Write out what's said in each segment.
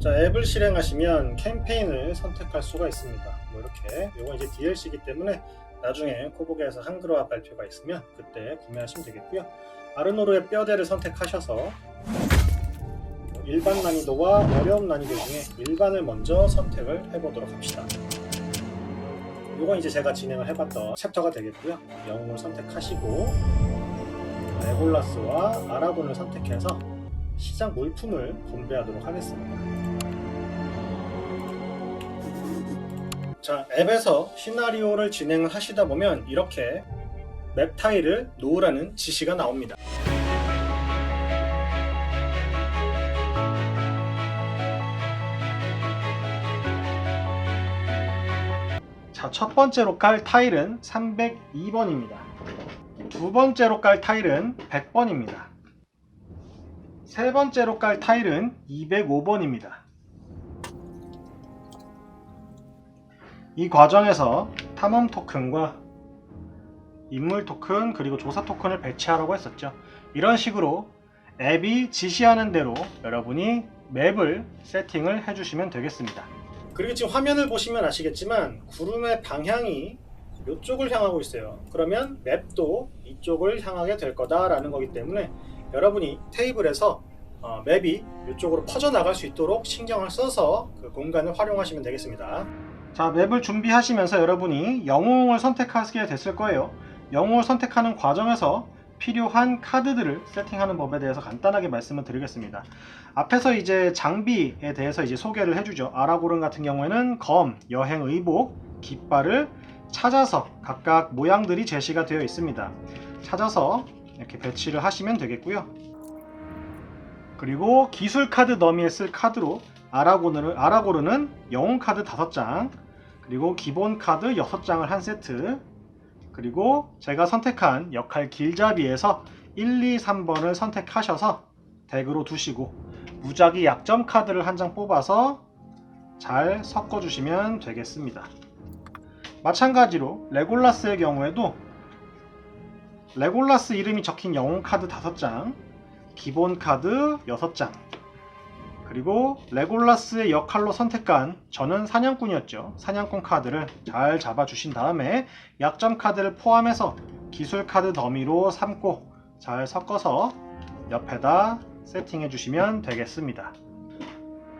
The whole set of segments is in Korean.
자, 앱을 실행하시면 캠페인을 선택할 수가 있습니다. 뭐 이렇게, 이건 이제 DLC이기 때문에 나중에 코보게에서 한글화 발표가 있으면 그때 구매하시면 되겠고요. 아르노르의 뼈대를 선택하셔서 일반 난이도와 어려움 난이도 중에 일반을 먼저 선택을 해보도록 합시다. 이건 이제 제가 진행을 해봤던 챕터가 되겠고요. 영웅을 선택하시고 레골라스와 아라곤을 선택해서 시장 물품을 분배하도록 하겠습니다. 자, 앱에서 시나리오를 진행을 하시다 보면 이렇게 맵 타일을 놓으라는 지시가 나옵니다. 자, 첫 번째로 깔 타일은 302번입니다. 두 번째로 깔 타일은 100번입니다. 세 번째로 깔 타일은 205번입니다. 이 과정에서 탐험 토큰과 인물 토큰 그리고 조사 토큰을 배치하라고 했었죠. 이런 식으로 앱이 지시하는 대로 여러분이 맵을 세팅을 해주시면 되겠습니다. 그리고 지금 화면을 보시면 아시겠지만 구름의 방향이 이쪽을 향하고 있어요. 그러면 맵도 이쪽을 향하게 될 거다라는 거기 때문에 여러분이 테이블에서 맵이 이쪽으로 퍼져나갈 수 있도록 신경을 써서 그 공간을 활용하시면 되겠습니다. 자, 맵을 준비하시면서 여러분이 영웅을 선택하게 됐을 거예요. 영웅을 선택하는 과정에서 필요한 카드들을 세팅하는 법에 대해서 간단하게 말씀을 드리겠습니다. 앞에서 이제 장비에 대해서 이제 소개를 해주죠. 아라고른 같은 경우에는 검, 여행 의복, 깃발을 찾아서 각각 모양들이 제시가 되어 있습니다. 찾아서 이렇게 배치를 하시면 되겠고요. 그리고 기술 카드 더미에 쓸 카드로 아라고르는 영웅 카드 5장, 그리고 기본 카드 6장을 한 세트, 그리고 제가 선택한 역할 길잡이에서 1, 2, 3번을 선택하셔서 덱으로 두시고 무작위 약점 카드를 한 장 뽑아서 잘 섞어주시면 되겠습니다. 마찬가지로 레골라스의 경우에도 레골라스 이름이 적힌 영웅 카드 5장, 기본 카드 6장, 그리고 레골라스의 역할로 선택한, 저는 사냥꾼이었죠. 사냥꾼 카드를 잘 잡아주신 다음에 약점 카드를 포함해서 기술 카드 더미로 삼고 잘 섞어서 옆에다 세팅해 주시면 되겠습니다.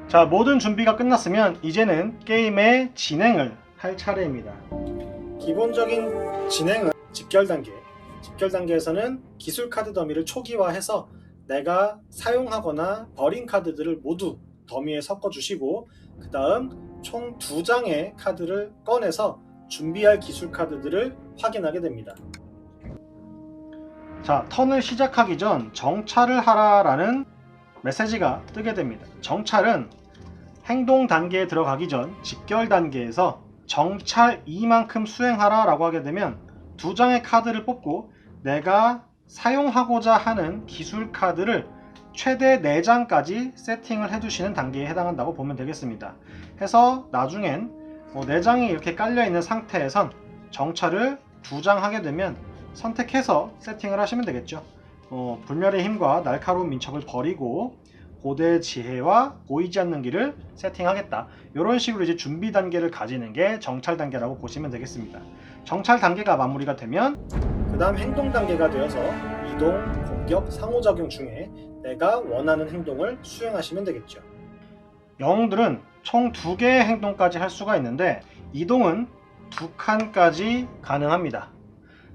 자, 모든 준비가 끝났으면 이제는 게임의 진행을 할 차례입니다. 기본적인 진행은 집결 단계. 집결 단계에서는 기술 카드 더미를 초기화해서 내가 사용하거나 버린 카드들을 모두 더미에 섞어주시고 그 다음 총 2장의 카드를 꺼내서 준비할 기술 카드들을 확인하게 됩니다. 자, 턴을 시작하기 전 정찰을 하라라는 메시지가 뜨게 됩니다. 정찰은 행동 단계에 들어가기 전 집결 단계에서 정찰 2만큼 수행하라 라고 하게 되면 2장의 카드를 뽑고 내가 사용하고자 하는 기술 카드를 최대 4장까지 세팅을 해두시는 단계에 해당한다고 보면 되겠습니다. 해서 나중엔 4장이 이렇게 깔려있는 상태에선 정찰을 2장 하게 되면 선택해서 세팅을 하시면 되겠죠. 불멸의 힘과 날카로운 민첩을 버리고 고대의 지혜와 보이지 않는 길을 세팅하겠다. 이런 식으로 이제 준비 단계를 가지는 게 정찰 단계라고 보시면 되겠습니다. 정찰 단계가 마무리가 되면 그 다음 행동 단계가 되어서 이동, 공격, 상호작용 중에 내가 원하는 행동을 수행하시면 되겠죠. 영웅들은 총 2개의 행동까지 할 수가 있는데 이동은 2칸까지 가능합니다.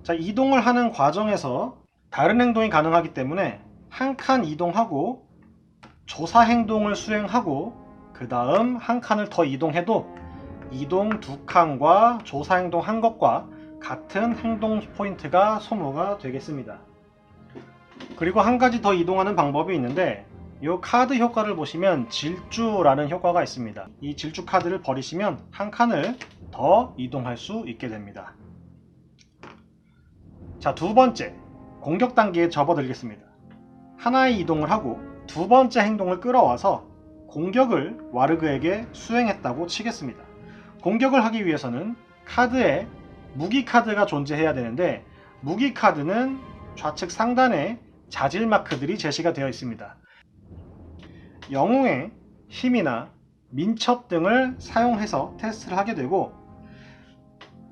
자, 이동을 하는 과정에서 다른 행동이 가능하기 때문에 한 칸 이동하고 조사 행동을 수행하고 그 다음 한 칸을 더 이동해도 이동 2칸과 조사 행동 한 것과 같은 행동 포인트가 소모가 되겠습니다. 그리고 한 가지 더 이동하는 방법이 있는데 이 카드 효과를 보시면 질주라는 효과가 있습니다. 이 질주 카드를 버리시면 한 칸을 더 이동할 수 있게 됩니다. 자, 2번째 공격 단계에 접어들겠습니다. 하나의 이동을 하고 2번째 행동을 끌어와서 공격을 와르그에게 수행했다고 치겠습니다. 공격을 하기 위해서는 카드에 무기 카드가 존재해야 되는데 무기 카드는 좌측 상단에 자질 마크들이 제시가 되어 있습니다. 영웅의 힘이나 민첩 등을 사용해서 테스트를 하게 되고,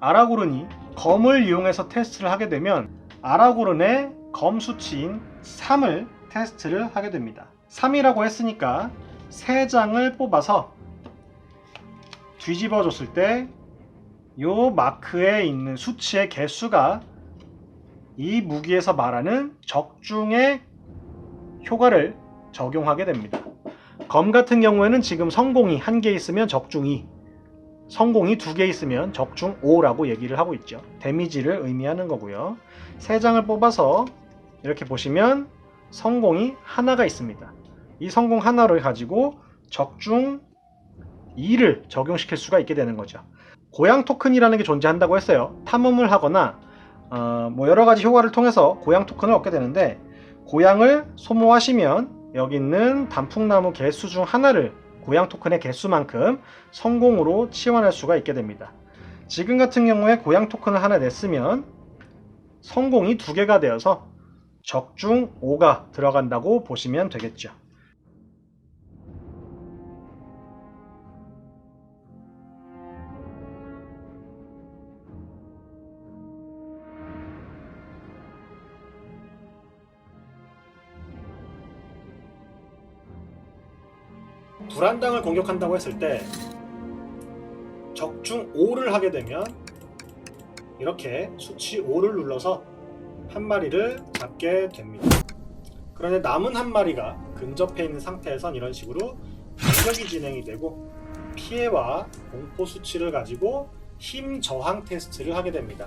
아라고른이 검을 이용해서 테스트를 하게 되면 아라고른의 검 수치인 3을 테스트를 하게 됩니다. 3이라고 했으니까 3장을 뽑아서 뒤집어 줬을 때 이 마크에 있는 수치의 개수가 이 무기에서 말하는 적중의 효과를 적용하게 됩니다. 검 같은 경우에는 지금 성공이 1개 있으면 적중 2, 성공이 2개 있으면 적중 5라고 얘기를 하고 있죠. 데미지를 의미하는 거고요. 3장을 뽑아서 이렇게 보시면 성공이 하나가 있습니다. 이 성공 하나를 가지고 적중 2를 적용시킬 수가 있게 되는 거죠. 고양 토큰이라는 게 존재한다고 했어요. 탐험을 하거나 여러 가지 효과를 통해서 고양 토큰을 얻게 되는데, 고양을 소모하시면 여기 있는 단풍나무 개수 중 하나를 고양 토큰의 개수만큼 성공으로 치환할 수가 있게 됩니다. 지금 같은 경우에 고양 토큰을 하나 냈으면 성공이 2개가 되어서 적중 5가 들어간다고 보시면 되겠죠. 불안당을 공격한다고 했을 때 적중 5를 하게 되면 이렇게 수치 5를 눌러서 한 마리를 잡게 됩니다. 그런데 남은 한 마리가 근접해 있는 상태에선 이런 식으로 공격이 진행이 되고, 피해와 공포 수치를 가지고 힘 저항 테스트를 하게 됩니다.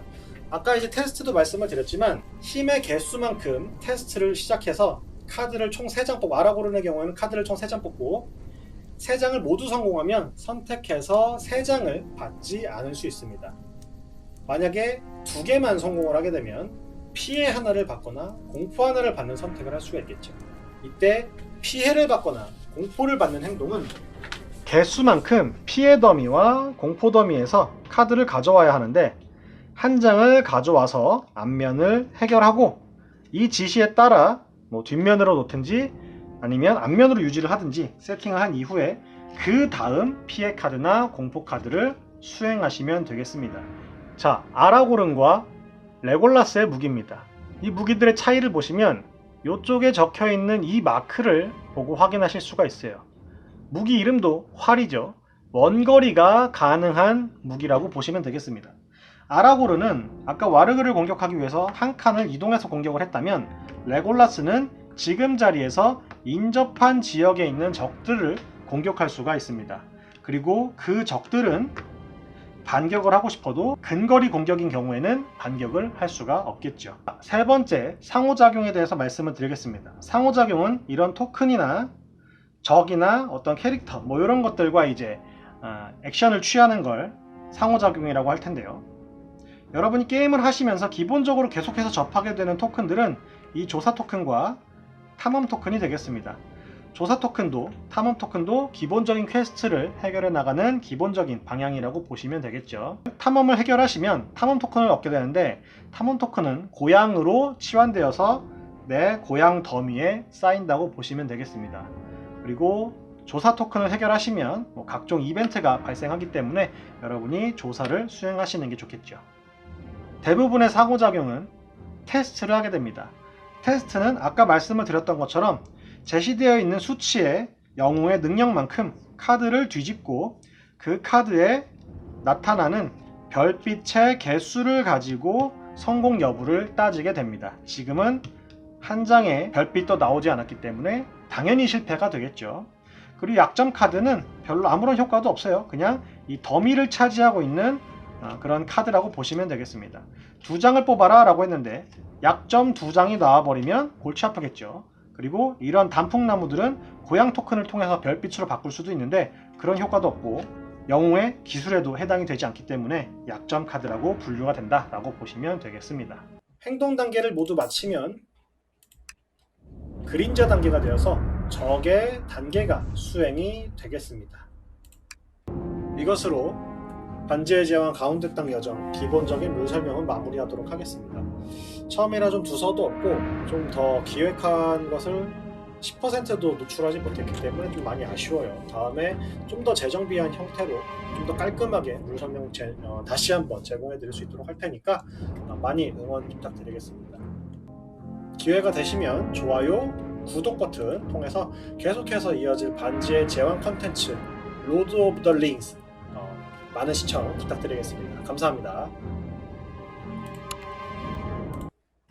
아까 이제 테스트도 말씀을 드렸지만 힘의 개수만큼 테스트를 시작해서 카드를 총 3장 뽑고, 아라고른의 경우에는 카드를 총 3장 뽑고 3장을 모두 성공하면 선택해서 3장을 받지 않을 수 있습니다. 만약에 2개만 성공을 하게 되면 피해 하나를 받거나 공포 하나를 받는 선택을 할 수가 있겠죠. 이때 피해를 받거나 공포를 받는 행동은 개수만큼 피해 더미와 공포 더미에서 카드를 가져와야 하는데, 한 장을 가져와서 앞면을 해결하고 이 지시에 따라 뒷면으로 놓든지 아니면 앞면으로 유지를 하든지 세팅을 한 이후에 그 다음 피해 카드나 공포 카드를 수행하시면 되겠습니다. 자, 아라고른과 레골라스의 무기입니다. 이 무기들의 차이를 보시면 이쪽에 적혀 있는 이 마크를 보고 확인하실 수가 있어요. 무기 이름도 활이죠. 원거리가 가능한 무기라고 보시면 되겠습니다. 아라고른은 아까 와르그를 공격하기 위해서 한 칸을 이동해서 공격을 했다면, 레골라스는 지금 자리에서 인접한 지역에 있는 적들을 공격할 수가 있습니다. 그리고 그 적들은 반격을 하고 싶어도 근거리 공격인 경우에는 반격을 할 수가 없겠죠. 세 번째, 상호작용에 대해서 말씀을 드리겠습니다. 상호작용은 이런 토큰이나 적이나 어떤 캐릭터 이런 것들과 이제 액션을 취하는 걸 상호작용이라고 할 텐데요. 여러분이 게임을 하시면서 기본적으로 계속해서 접하게 되는 토큰들은 이 조사 토큰과 탐험 토큰이 되겠습니다. 조사 토큰도 탐험 토큰도 기본적인 퀘스트를 해결해 나가는 기본적인 방향이라고 보시면 되겠죠. 탐험을 해결하시면 탐험 토큰을 얻게 되는데, 탐험 토큰은 고양으로 치환되어서 내 고양 더미에 쌓인다고 보시면 되겠습니다. 그리고 조사 토큰을 해결하시면 각종 이벤트가 발생하기 때문에 여러분이 조사를 수행하시는 게 좋겠죠. 대부분의 상호작용은 테스트를 하게 됩니다. 테스트는 아까 말씀을 드렸던 것처럼 제시되어 있는 수치의 영웅의 능력만큼 카드를 뒤집고 그 카드에 나타나는 별빛의 개수를 가지고 성공 여부를 따지게 됩니다. 지금은 한 장의 별빛도 나오지 않았기 때문에 당연히 실패가 되겠죠. 그리고 약점 카드는 별로 아무런 효과도 없어요. 그냥 이 더미를 차지하고 있는 그런 카드라고 보시면 되겠습니다. 2장을 뽑아라 라고 했는데 약점 2장이 나와버리면 골치 아프겠죠. 그리고 이런 단풍나무들은 고양 토큰을 통해서 별빛으로 바꿀 수도 있는데 그런 효과도 없고 영웅의 기술에도 해당이 되지 않기 때문에 약점 카드라고 분류가 된다라고 보시면 되겠습니다. 행동 단계를 모두 마치면 그림자 단계가 되어서 적의 단계가 수행이 되겠습니다. 이것으로 반지의 제왕 가운데 땅 여정 기본적인 룰 설명은 마무리하도록 하겠습니다. 처음이라 좀 두서도 없고 좀 더 기획한 것을 10%도 노출하지 못했기 때문에 좀 많이 아쉬워요. 다음에 좀 더 재정비한 형태로 좀 더 깔끔하게 룰 설명 다시 한번 제공해 드릴 수 있도록 할 테니까 많이 응원 부탁드리겠습니다. 기회가 되시면 좋아요, 구독 버튼 통해서 계속해서 이어질 반지의 제왕 컨텐츠 로드 오브 더 링스 많은 시청 부탁드리겠습니다. 감사합니다.